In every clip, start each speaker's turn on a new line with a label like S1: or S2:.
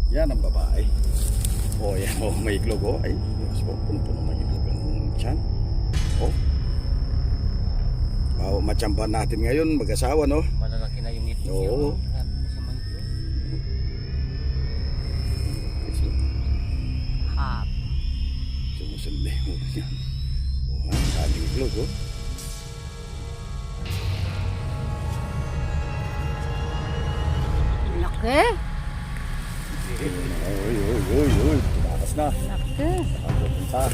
S1: Yan ang babae. O yan, o may iklog o. Ay, Diyos ko, puno-puno may iklog ang tiyan. O. Matsampan natin ngayon, mag-asawa, no?
S2: Malalaki na yung itlog niya.
S1: Oo.
S2: Sa mga itlog. Hap.
S1: Sumusunod mo yan. O, ang daming iklog, o.
S3: Laki.
S1: Uy. Tumakas na.
S3: Laki.
S1: Pupunta.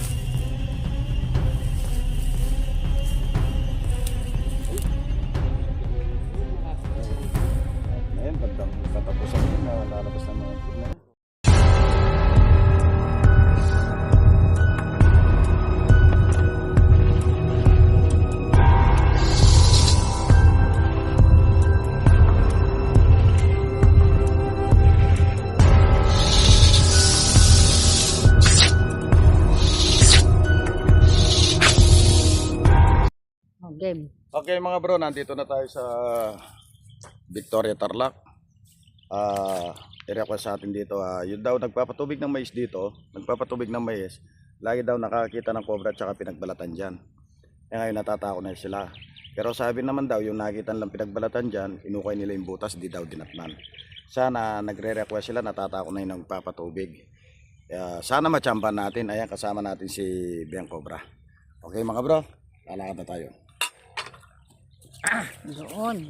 S1: Ngayon, bandang katapusan yun na lalabas ng mga iklog na yun.
S3: Game.
S1: Okay mga bro, nandito na tayo sa Victoria, Tarlac. I-request sa atin dito, yun daw nagpapatubig ng mais dito, lagi daw nakakita ng cobra at saka pinagbalatan dyan. Ngayon natatakot na sila. Pero sabi naman daw, yung nakita lang pinagbalatan dyan, inukay nila yung butas, di daw dinatnan. Sana nagre-request sila, natatakot na yung nagpapatubig. Sana matsampan natin. Ayan, kasama natin si Biang Cobra. Okay mga bro, lalakad na tayo.
S3: Doon.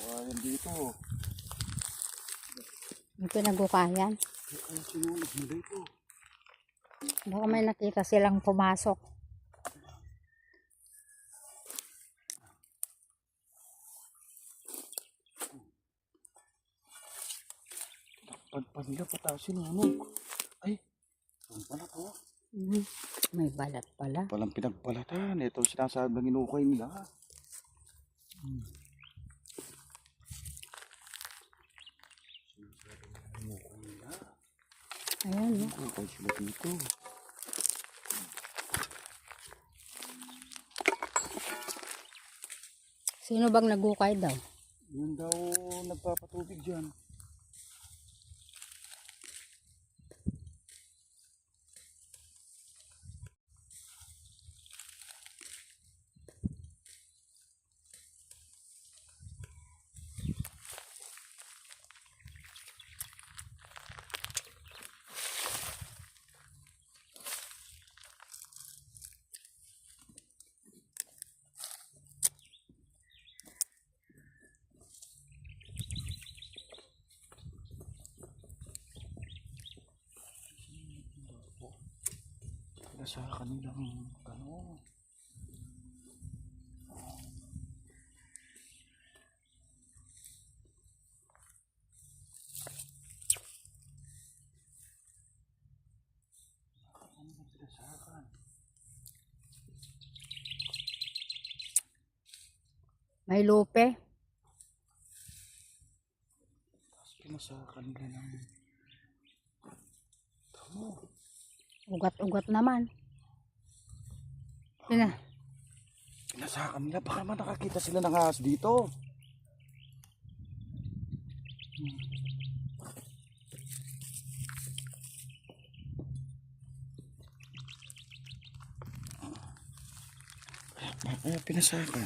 S1: Ayan dito.
S3: Yung pinagukayan.
S1: Ay, sinulog mo dito.
S3: Baka may nakita silang pumasok.
S1: Pagpag nila pataas sinulog. Ay, ang pala po.
S3: May balat pala.
S1: Palang pinagbalatan. Ito sinasabi ng inukay nila.
S3: Ayan, no?
S1: Inukay sila dito.
S3: Sino bang nagukay daw?
S1: Yun daw nagpapatubig dyan. Sa kanilang ano.
S3: May lupe.
S1: Tapos pinasakan nila ng tamo.
S3: Ugat-ugat naman.
S1: Pinasakan nila. Baka naman nakakita sila ng ahas dito. Ay, pinasakan.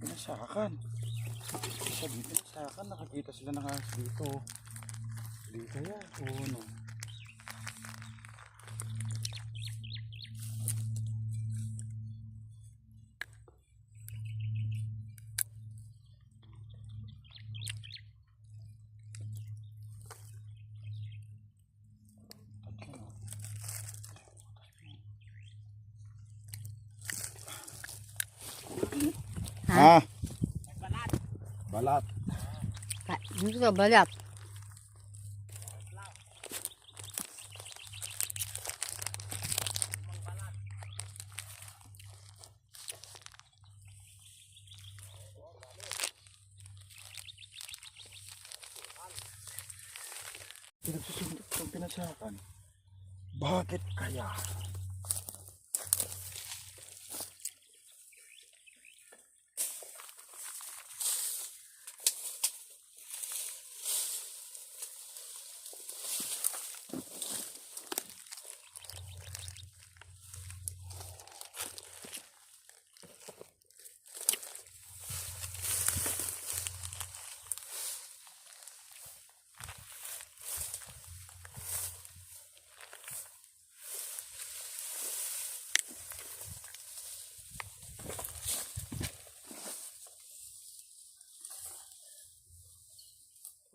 S1: Pinasakan. Isa dito pinasakan. Nakakita sila ng ahas dito. Dito yan. Oo, no. Ha? Balat.
S3: Hindi ka balat.
S1: Pinagsusundot ng pinasakan. Bakit kaya?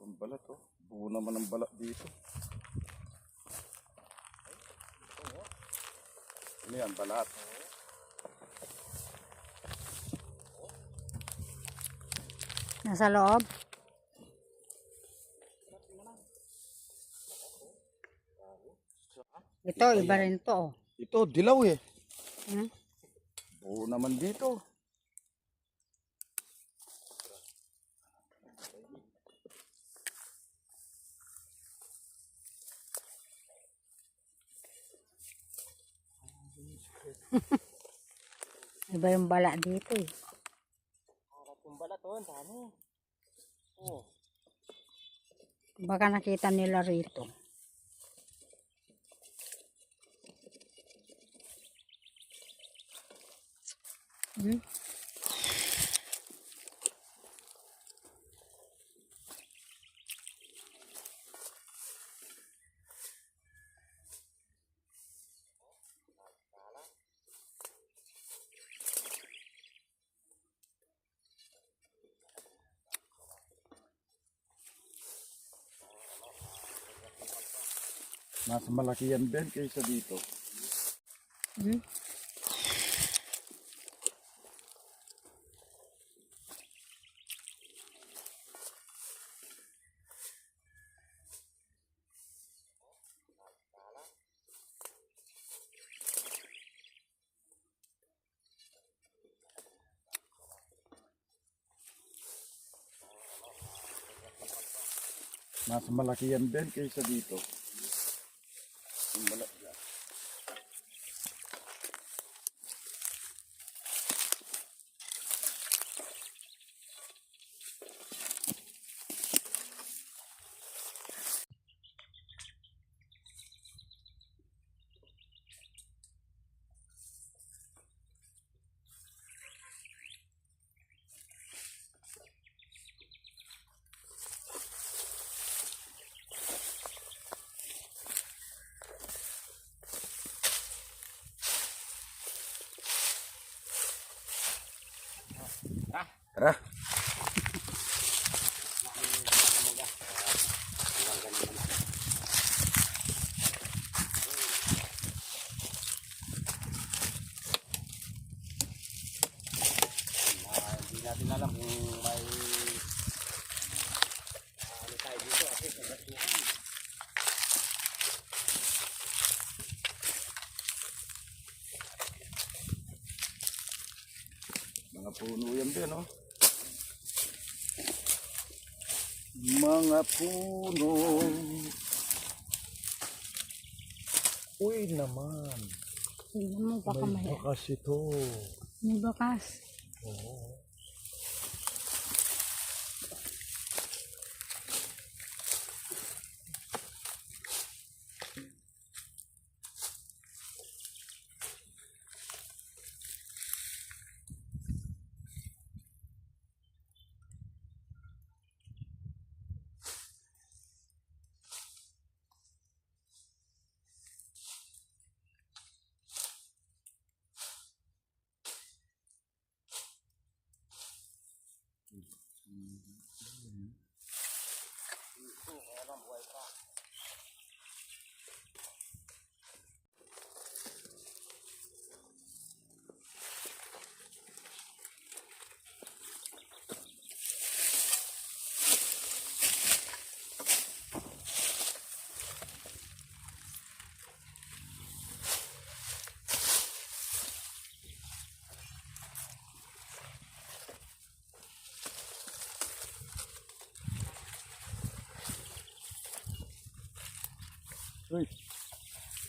S1: Ang balat oh. Buo naman ang balat dito. Ano yan, balat?
S3: Nasa loob. Ito, iba rin to. Oh.
S1: Ito, dilaw eh.
S3: Hmm?
S1: Buo naman dito.
S3: Iba yung bala dito eh.
S2: Yung balat oh, ang dami. Oh.
S3: Baka nakita nila rito. Hmm?
S1: Mas malaki yan Ben kaysa dito.
S3: Hmm?
S1: Mas malaki yan Ben kaysa dito. Yung balat dyan. Tara.
S2: Hindi natin alam kung may ano tayo dito kasi nagatuhan.
S1: Mga puno yan Ben oh. Mga puno. Uy naman.
S3: Tignan mo, baka may
S1: bakas ito.
S3: may bakas.
S1: Oo.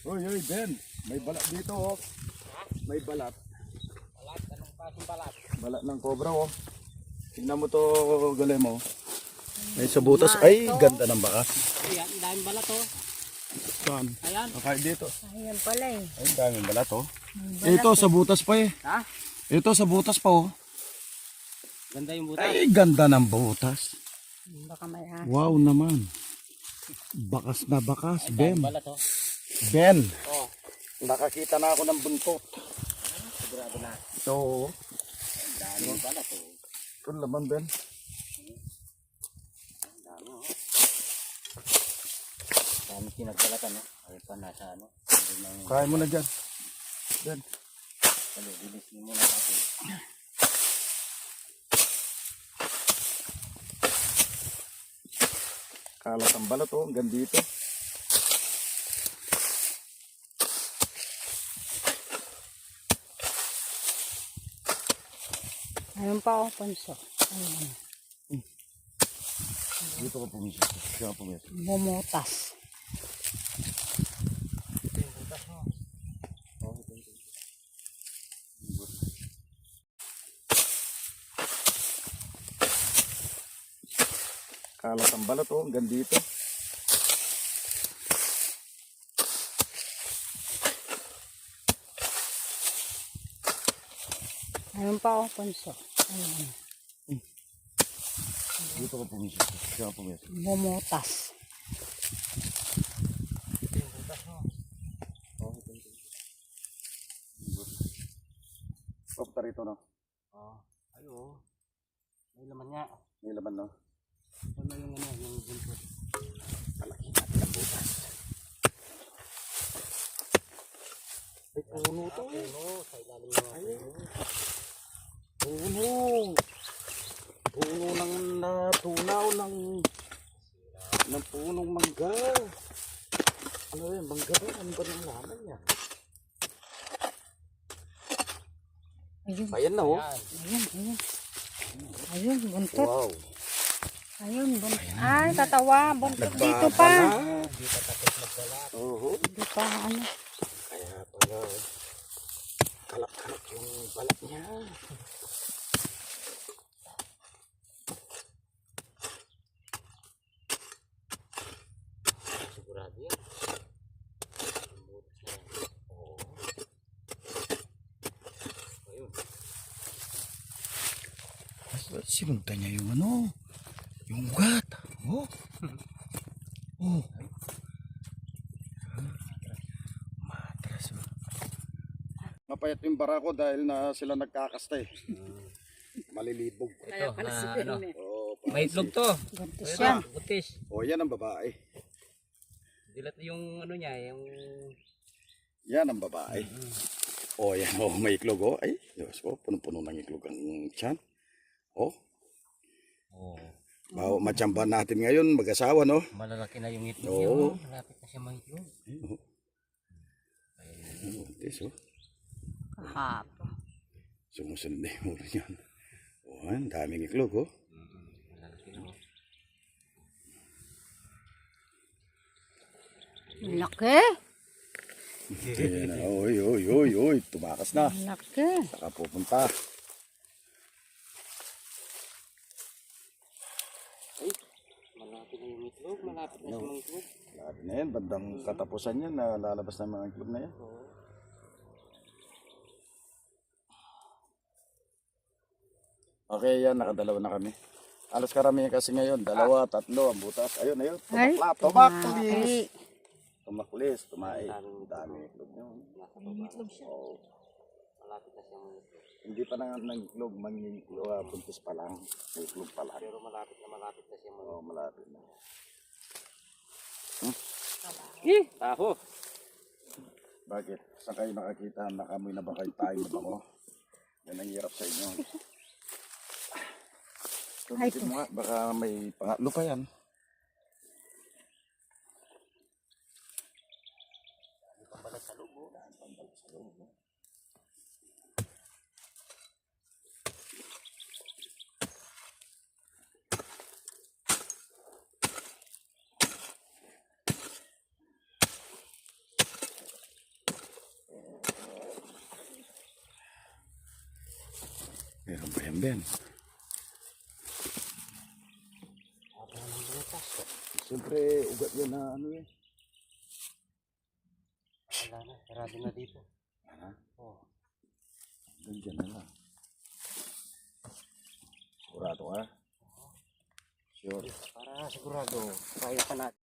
S1: Uy, Ben. May balat dito, oh. May balat.
S2: Balat, anong klaseng balat?
S1: Balat ng cobra, oh. Tingnan mo to, galing mo. May sa butas. Ay, ganda ng bakas.
S2: Ayan, ang daming balat oh.
S1: Saan?
S2: Ayan.
S1: Okay, dito.
S3: Ayan pala eh.
S1: Ay, daming balat, oh.
S3: May
S1: Ito, sa butas pa eh.
S2: Ha?
S1: Ito, sa butas pa, oh.
S2: Ganda yung butas.
S1: Ay, ganda ng butas.
S3: Baka may
S1: Wow naman. Bakas na bakas, Ben.
S2: Daming balat oh.
S1: Ben,
S2: Oh,
S1: nakakita na ako ng buntot.
S2: sigurado na.
S1: Ito, oh.
S2: Daming balat oh.
S1: Ito laman, Ben.
S2: Dami oh. Dami pinagbalatan oh. Ayun pa nasa ano. Hindi na yung
S1: Kaya mo na dyan. Ben.
S2: bilis mo muna natin.
S1: Kalat ang balat, oh. Hanggang dito.
S3: Ayun pa oh, punso. Ayun.
S1: Dito ka pumisip. Dito ka pumisip.
S3: Bumutas.
S1: Kalat ang balat, oh. Hanggang dito.
S3: Ayun pa oh, punso. Ayun.
S1: Dito ka pumisip. Dito ka pumisip.
S3: Bumutas.
S1: Kopta rito, no?
S2: Oh, ayo. May laman nga.
S1: May laman, no?
S2: Ano yung ano, yung buntot.
S1: Malaki natin ang butas. Ay, puno to.
S2: Puno, sa ilalim ng mga
S1: Puno. Puno ng natunaw ng punong mangga. Ano yun? Mangga ba? Ano ba ng laman niya?
S3: Ayun.
S1: Ayan na, oh.
S3: Ayun. Ayun, buntot.
S1: Wow.
S3: Ayun, buntot. Ay, katawa. Buntot dito pa.
S2: Hindi pa tapos magbalat.
S1: Oo.
S3: Dito pa, ano.
S1: Kaya pala, kalap-kalap yung balat niya.
S2: Sigurado yan. Oo. Ayun.
S1: Sinunta niya yung ano, yung ugat. Oh. Oh. Matras. Oh. Mapayat yung barako dahil na sila nagkakasta eh. Malilibog.
S2: Ito, na ano.
S1: Oh,
S2: May itlog to.
S3: Buntis
S2: Ayun
S3: yan.
S2: na, butis.
S1: oh, yan ang babae.
S2: Dilat yung ano niya, yung...
S1: Yan ang babae. Oh, yan. Oh, may iklog. Oh, ay, Diyos ko. Punong-puno ng iklog ang tiyan. Oh,
S2: Oh,
S1: matsyamba natin ngayon, mag-asawa, no?
S2: malalaki na yung itlog
S1: Oo.
S2: niya. Oh. Malapit na siya mga itlog.
S1: Buntis, oh.
S3: Kahapon.
S1: Sumusunod na yung ulo niyan. Oh, ang daming iklog, oh.
S2: Malalaki na.
S3: Laki.
S1: Ayan na. Oy. Tumakas na.
S3: Laki.
S1: Saka pupunta.
S2: Malapit na yung itlog. Malapit na siya mga itlog.
S1: Lahat na yan. Bandang katapusan yan na lalabas ng mga iklog na yan.
S2: Oo.
S1: Okay, yan. Nakadalawa na kami. Alas karamihan kasi ngayon. Dalawa, tatlo ang butas. Ayun.
S3: Ay,
S1: Tumaklis. Tumaklis. Tumae.
S2: Daming
S1: Daming iklog yun.
S2: Nasa baba.
S1: Oh.
S2: Malapit na siya mga itlog.
S1: Hindi pa na ng iklog. Buntis pa lang. May iklog pa lang.
S2: Pero malapit na siya mga
S1: Oh, malapit na.
S2: Taho.
S1: Bakit? Saan kayo nakakita? Nakamoy na ba kayo tayo na ba ko? Yan ang hirap sa inyo. Tumitin mo nga, baka may pangatlo pa yan.
S2: Pambalat sa loob.
S1: Meron pa yan, Ben.
S2: Haba ng butas.
S1: Siyempre, ugat yan na ano eh.
S2: Wala na, sarado na dito.
S1: Ano?
S2: Oh.
S1: Diyan na lang. Sigurado ka? Sure.
S2: Para sigurado, kaya pa natin.